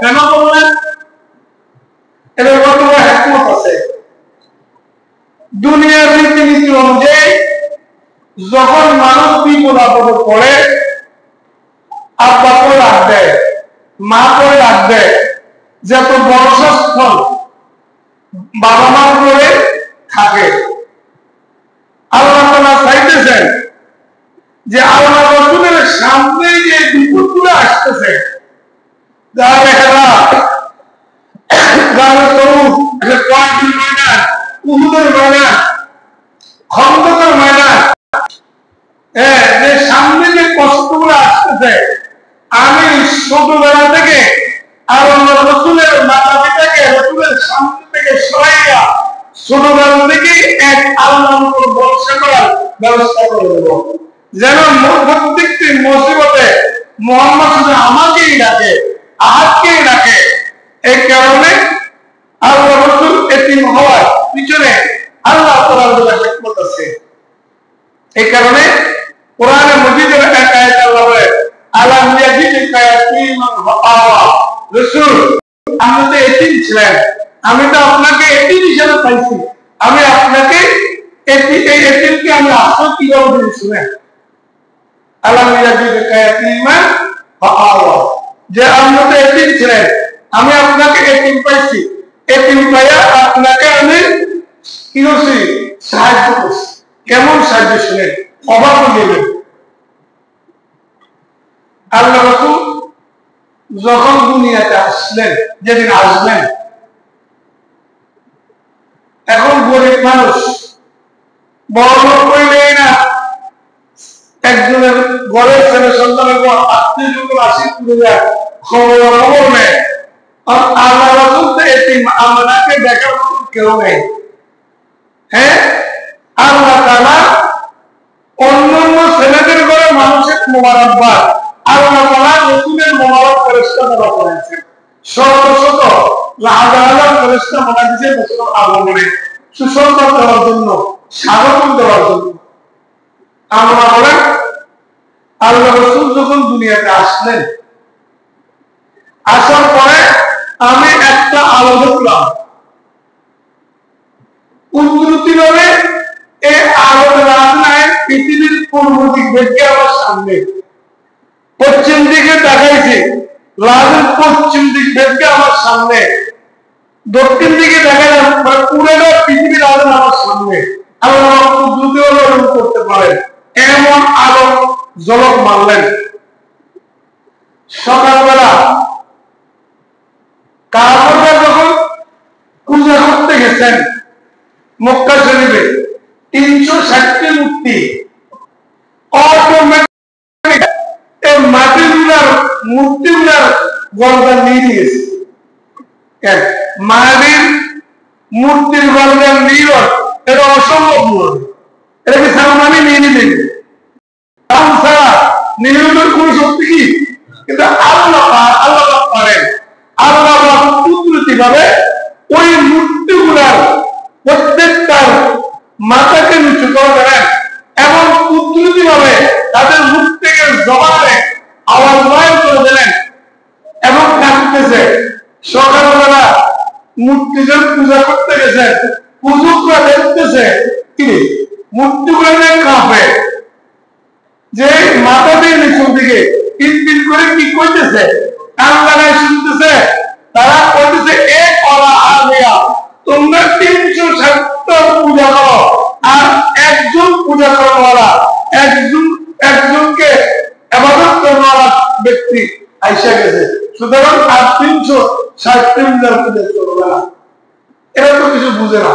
কেন বললেন? এর কত হিকমত আছে। দুনিয়ার রীতিনীতি অনুযায়ী যখন মানুষ বিপদ আপদে পড়ে, আব্বা করে ডাক দেয়, মা করে ডাক দেয়, যত বর্ষস্থল বাবা মা করে থাকে। আল্লাহ তাআলা চাইতেছেন যে আল্লাহ রাসূলের সামনে যে বিপদগুলো আসতেছে, যারা উহুদের ময়দান, খন্দকের ময়দান, যে সামনে যে কষ্টগুলো আসতেছে, আমি ছোটবেলা থেকে আল্লাহ রাসূলের মাতা পিতাকে রাসূলের সামনে থেকে সরাইয়া ছোটবেলা থেকে এক আল্লাহর উপর ভরসা করার ব্যবস্থা করে দেব, যেন প্রত্যেকটি মুসিবতে মুহাম্মদ শুধু আমাকেই ডাকে, আহাতকেই ডাকে। এই কারণে আল্লাহ রাসূল এতিম হওয়ার পিছনে আল্লাহ তাআলার হিকমত আছে। এই কারণে কোরআনে মাজিদের এক আয়াত আল্লাহ বলে, আলাম ইয়াজিদকা ইয়াতীমান ফাআওয়া, রাসূল আপনি তো এতিম ছিলেন, আমি তো আপনাকে এতিম হিসেবে পাইছি, আমি আপনাকে এতিমকে আমি আশ্রয় কিভাবে দিয়েছি না। আলাম ইয়াজিদকা ইয়াতীমান ফাআওয়া, যে আপনি তো এতিম ছিলেন, আমি আপনাকে এতিম পাইছি, এতিম পাইয়া আপনাকে আমি কি করছি? সাহায্য করছি। কেমন সাহায্য শুনেন, অবাক হয়ে যাবেন। আল্লাহ রাসূল যখন দুনিয়াতে আসলেন, যেদিন আসবেন, এখন গরিব মানুষ, বড় লোক কইলেই না, একজনের ঘরের ছেলে সন্তানের আত্মীয় আসি তুলে যায়, খবর নেয়। আর আল্লাহ রাসূল তো এতিম, আমাকে দেখার মতো কেউ নেই। হ্যাঁ, আল্লাহ তাআলা অন্যান্য ছেলেদের ঘরে মানুষের মোবারকবাদ, আল্লাহ তাআলা রাসূলের মোবারক ফেরেশতা দ্বারা করেছেন। শত শত হাজার হাজার ফেরেশতা বানাইছে রাসূলের আগমনে সুসংবাদ দেওয়ার জন্য, স্বাগত দেওয়ার জন্য। আমরা বলেন, আল্লাহ রাসূল যখন দুনিয়াতে আসলেন, আসার পরে আমি একটা আলো দেখলাম, উন্নতি ভাবে এই আলোর রাজনায় পৃথিবীর পূর্ব দিক থেকে আমার সামনে, পশ্চিম দিকে দেখাইছে, লালের পশ্চিম দিক থেকে আমার সামনে, দক্ষিণ দিকে দেখা যাচ্ছে, পুরোটা পৃথিবীর আলো আমার সামনে। আল্লাহ যদিও করতে পারেন এমন আলো ঝলক মারলেন। সকালবেলা কাফেররা যখন পূজা করতে গেছেন মক্কা শরীফে, 360টি মূর্তি অটোমেটিক এই মাটিগুলার মূর্তিগুলার গর্দান নিয়ে নিয়েছে। মাটির মূর্তির গর্দান নিয়ে, এটা অসম্ভব নয়, এটাকে সামনে নিয়ে নিলেন ছাড়া নিয়মের কোন শক্তি কি? কিন্তু আল্লাহ পারেন। আল্লাহ কুদরতি ভাবে ওই মূর্তিগুলার প্রত্যেকটার মাথাকে নিচু করে দেন এবং কুদরতি ভাবে তাদের মুখ থেকে জবানে আওয়াজ বাইর করে দিলেন এবং কাঁদতেছে। সকালবেলা মূর্তিদের পূজা করতে গেছে, পূজকরা দেখতেছে কি মূর্তিগুলো কাঁপে, যে মাথা দিয়ে নিচুর দিকে তিন করে কি করতেছে, কান লাগায় শুনতেছে। তারা করতেছে এক অলা আলিয়া, তোমরা 360 পূজা করো, আর একজন পূজা করাওয়ালা, একজনকে ইবাদত করাওয়ালা ব্যক্তি আইসা গেছে, সুতরাং আর 360 পূজা চলবে না। এরা তো কিছু বুঝে না।